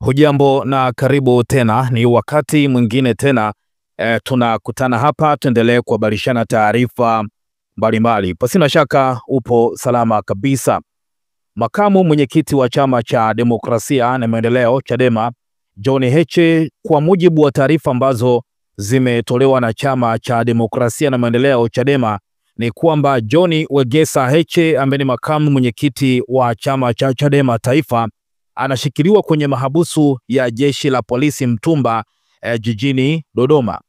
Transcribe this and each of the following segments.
Hujambo na karibu tena, ni wakati mwingine tena tunakutana hapa tuendelee kuhabarishana taarifa mbalimbali. Pasina shaka upo salama kabisa. Makamu mwenyekiti wa Chama cha Demokrasia na Maendeleo Chadema, John Heche, kwa mujibu wa taarifa ambazo zimetolewa na Chama cha Demokrasia na Maendeleo Chadema, ni kwamba John Wegesa Heche ambaye ni makamu mwenyekiti wa Chama cha Chadema Taifa anashikiliwa kwenye mahabusu ya jeshi la polisi Mtumba jijini Dodoma.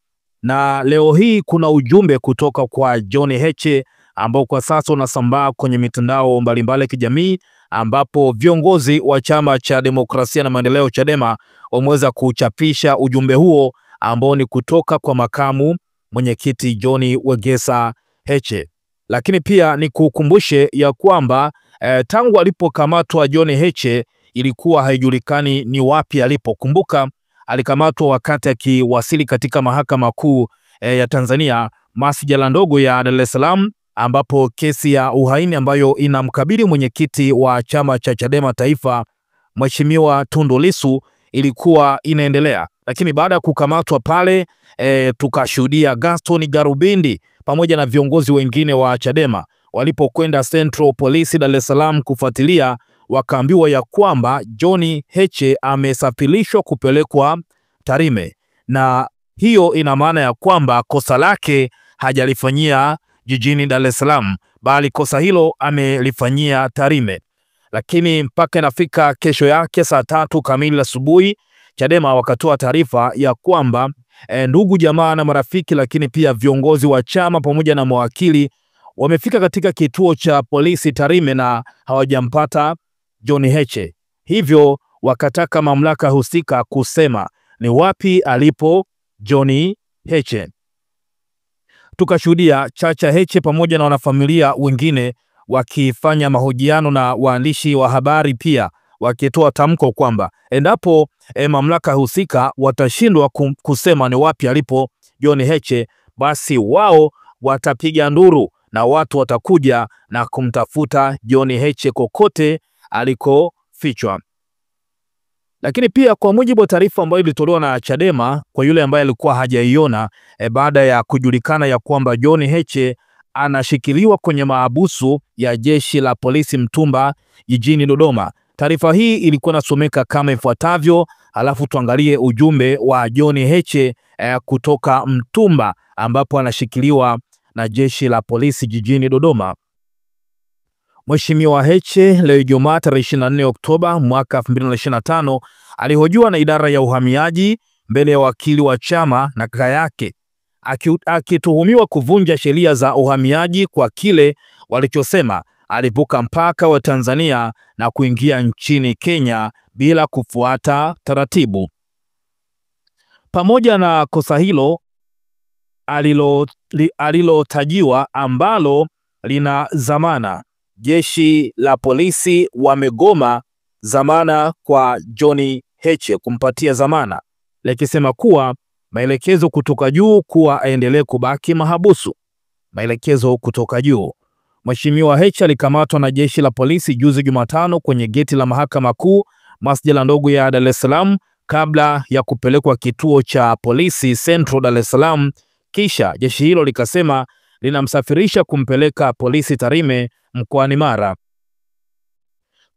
Na leo hii kuna ujumbe kutoka kwa John Heche ambao kwa sasa unasambaa kwenye mitandao mbalimbali ya kijamii, ambapo viongozi wa Chama cha Demokrasia na Maendeleo Chadema wameweza kuchapisha ujumbe huo ambao ni kutoka kwa makamu mwenyekiti John Wegesa Heche. Lakini pia ni kukumbushe ya kwamba tangu alipokamatwa John Heche ilikuwa haijulikani ni wapi alipo. Kumbuka alikamatwa wakati akiwasili katika mahakama kuu ya Tanzania masjala ndogo ya Dar es Salaam, ambapo kesi ya uhaini ambayo inamkabili mwenyekiti wa Chama cha Chadema Taifa Mheshimiwa Tundu Lissu ilikuwa inaendelea. Lakini baada ya kukamatwa pale tukashuhudia Gaston Garubindi pamoja na viongozi wengine wa Chadema walipokwenda Central Police Dar es Salaam kufuatilia, wakaambiwa ya kwamba John Heche amesafirishwa kupelekwa Tarime, na hiyo ina maana ya kwamba kosa lake hajalifanyia jijini Dar es Salaam, bali kosa hilo amelifanyia Tarime. Lakini mpaka inafika kesho yake saa 3 kamili asubuhi, Chadema wakatoa taarifa ya kwamba ndugu jamaa na marafiki, lakini pia viongozi wa chama pamoja na mawakili wamefika katika kituo cha polisi Tarime na hawajampata John Heche. Hivyo wakataka mamlaka husika kusema ni wapi alipo John Heche. Tukashuhudia Chacha Heche pamoja na wanafamilia wengine wakifanya mahojiano na waandishi wa habari, pia wakitoa tamko kwamba endapo mamlaka husika watashindwa kusema ni wapi alipo John Heche, basi wao watapiga nduru na watu watakuja na kumtafuta John Heche kokote alikofichwa. Lakini pia kwa mujibu wa taarifa ambayo ilitolewa na Chadema, kwa yule ambaye alikuwa hajaiona, baada ya kujulikana ya kwamba John Heche anashikiliwa kwenye mahabusu ya jeshi la polisi Mtumba jijini Dodoma, taarifa hii ilikuwa nasomeka kama ifuatavyo. Alafu tuangalie ujumbe wa John Heche kutoka Mtumba ambapo anashikiliwa na jeshi la polisi jijini Dodoma. Mheshimiwa Heche leo Ijumaa tarehe 24 Oktoba mwaka 2025 alihojiwa na idara ya uhamiaji mbele ya wakili wa chama na kaka yake, akituhumiwa kuvunja sheria za uhamiaji kwa kile walichosema alivuka mpaka wa Tanzania na kuingia nchini Kenya bila kufuata taratibu. Pamoja na kosa hilo alilotajiwa ambalo lina dhamana, jeshi la polisi wamegoma dhamana kwa John Heche kumpatia dhamana, likisema kuwa maelekezo kutoka juu kuwa aendelee kubaki mahabusu. Maelekezo kutoka juu. Mheshimiwa Heche alikamatwa na jeshi la polisi juzi Jumatano kwenye geti la mahakama kuu masjala ndogo ya Dar es Salaam kabla ya kupelekwa kituo cha polisi Central Dar es Salaam, kisha jeshi hilo likasema linamsafirisha kumpeleka polisi Tarime mkoani Mara.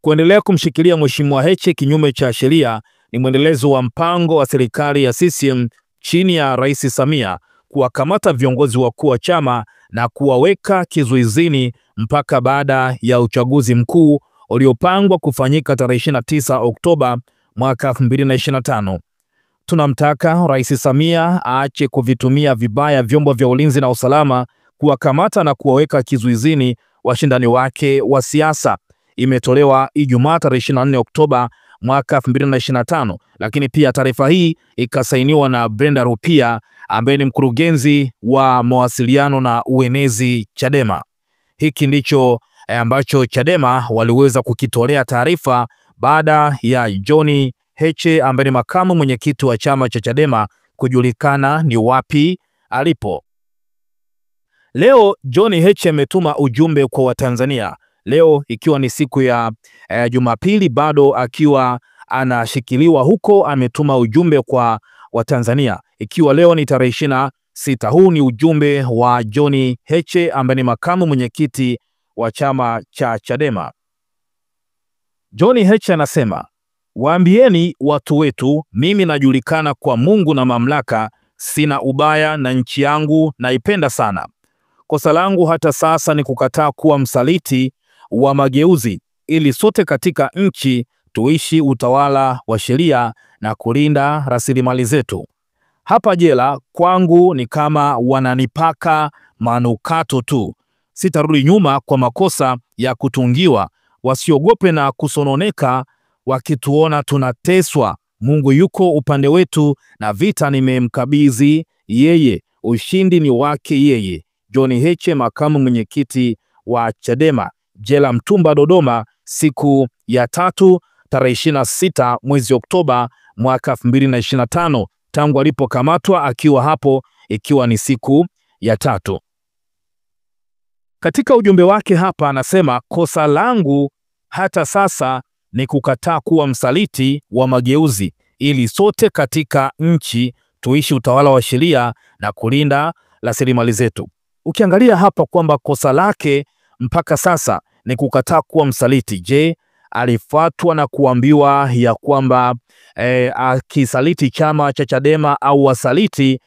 Kuendelea kumshikilia Mheshimiwa Heche kinyume cha sheria ni mwendelezo wa mpango wa serikali ya CCM chini ya Rais Samia kuwakamata viongozi wakuu wa chama na kuwaweka kizuizini mpaka baada ya uchaguzi mkuu uliopangwa kufanyika tarehe 29 Oktoba mwaka 2025. Tunamtaka Rais Samia aache kuvitumia vibaya vyombo vya ulinzi na usalama kuwakamata na kuwaweka kizuizini washindani wake wa siasa. Imetolewa Ijumaa tarehe 24 Oktoba mwaka 2025, lakini pia taarifa hii ikasainiwa na Brenda Rupia ambaye ni mkurugenzi wa mawasiliano na uenezi Chadema. Hiki ndicho ambacho Chadema waliweza kukitolea taarifa baada ya John Heche ambaye ni makamu mwenyekiti wa chama cha Chadema kujulikana ni wapi alipo. Leo John Heche ametuma ujumbe kwa Watanzania. Leo ikiwa ni siku ya Jumapili, bado akiwa anashikiliwa huko, ametuma ujumbe kwa Watanzania, ikiwa leo ni tarehe 26. Huu ni ujumbe wa John Heche ambaye ni makamu mwenyekiti wa chama cha Chadema. John Heche anasema, waambieni watu wetu, mimi najulikana kwa Mungu na mamlaka, sina ubaya na nchi yangu naipenda sana. Kosa langu hata sasa ni kukataa kuwa msaliti wa mageuzi, ili sote katika nchi tuishi utawala wa sheria na kulinda rasilimali zetu. Hapa jela kwangu ni kama wananipaka manukato tu. Sitarudi nyuma kwa makosa ya kutungiwa. Wasiogope na kusononeka wakituona tunateswa. Mungu yuko upande wetu na vita nimemkabidhi yeye. Ushindi ni wake yeye. John Heche, makamu mwenyekiti wa Chadema, jela Mtumba, Dodoma, siku ya 3 tarehe 26 mwezi Oktoba mwaka 2025, tangu alipokamatwa akiwa hapo, ikiwa ni siku ya 3. Katika ujumbe wake hapa anasema, kosa langu hata sasa ni kukataa kuwa msaliti wa mageuzi, ili sote katika nchi tuishi utawala wa sheria na kulinda rasilimali zetu. Ukiangalia hapa kwamba kosa lake mpaka sasa ni kukataa kuwa msaliti. Je, alifuatwa na kuambiwa ya kwamba akisaliti chama cha Chadema au wasaliti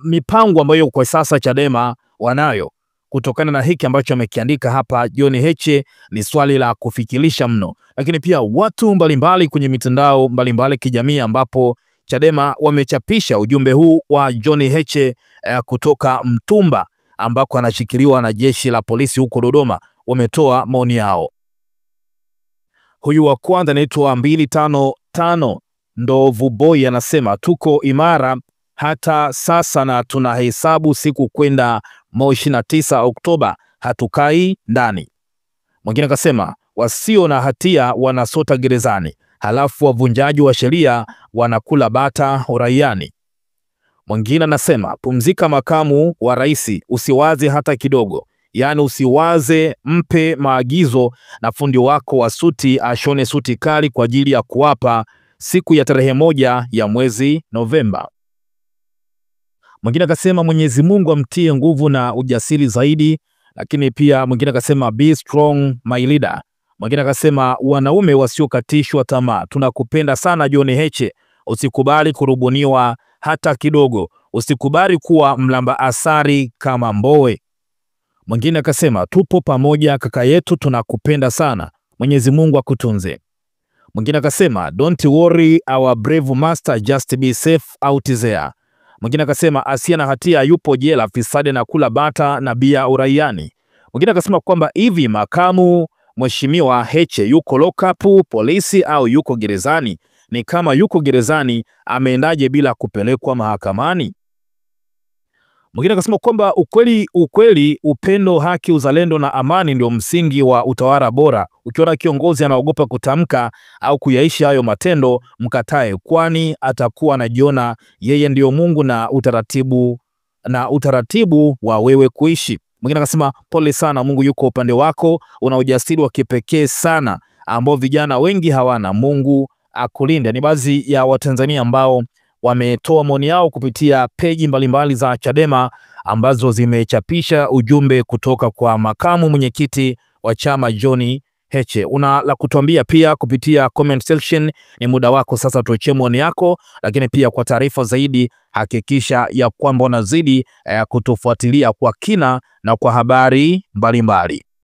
mipango ambayo kwa sasa Chadema wanayo? Kutokana na hiki ambacho amekiandika hapa John Heche, ni swali la kufikirisha mno. Lakini pia watu mbalimbali kwenye mitandao mbalimbali kijamii, ambapo Chadema wamechapisha ujumbe huu wa John Heche kutoka Mtumba, ambako anashikiliwa na jeshi la polisi huko Dodoma, wametoa maoni yao. Huyu wa kwanza anaitwa 255 Ndovu Boy, anasema tuko imara hata sasa na tunahesabu siku kwenda 29 Oktoba, hatukai ndani. Mwingine akasema wasio na hatia wanasota gerezani, halafu wavunjaji wa sheria wanakula bata uraiani. Mwingine anasema pumzika makamu wa rais, usiwaze hata kidogo. Yaani usiwaze, mpe maagizo na fundi wako wa suti ashone suti kali kwa ajili ya kuwapa siku ya tarehe 1 ya mwezi Novemba. Mwingine akasema Mwenyezi Mungu amtie nguvu na ujasiri zaidi. Lakini pia mwingine akasema be strong my leader. Mwingine akasema wanaume wasiokatishwa tamaa, tunakupenda sana John Heche, usikubali kurubuniwa hata kidogo, usikubali kuwa mlamba asari kama Mbowe. Mwingine akasema tupo pamoja kaka yetu, tunakupenda sana, Mwenyezi Mungu akutunze. Mwingine akasema don't worry our brave master, just be safe out there. Mwingine akasema asiye na hatia yupo jela, fisadi na kula bata na bia uraiani. Mwingine akasema kwamba hivi makamu mheshimiwa Heche yuko lokapu polisi au yuko gerezani? Ni kama yuko gerezani, ameendaje bila kupelekwa mahakamani? Mwingine akasema kwamba ukweli, upendo, haki, uzalendo na amani ndio msingi wa utawala bora. Ukiona kiongozi anaogopa kutamka au kuyaishi hayo matendo, mkatae, kwani atakuwa anajiona yeye ndio Mungu na utaratibu wa wewe kuishi. Mwingine akasema pole sana, Mungu yuko upande wako, una ujasiri wa kipekee sana ambao vijana wengi hawana. Mungu akulinde. Ni baadhi ya Watanzania ambao wametoa maoni yao kupitia peji mbalimbali za Chadema ambazo zimechapisha ujumbe kutoka kwa makamu mwenyekiti wa chama John Heche. Una la kutuambia pia kupitia comment section. Ni muda wako sasa, tuachie maoni yako, lakini pia kwa taarifa zaidi hakikisha ya kwamba unazidi kutufuatilia kwa kina na kwa habari mbalimbali.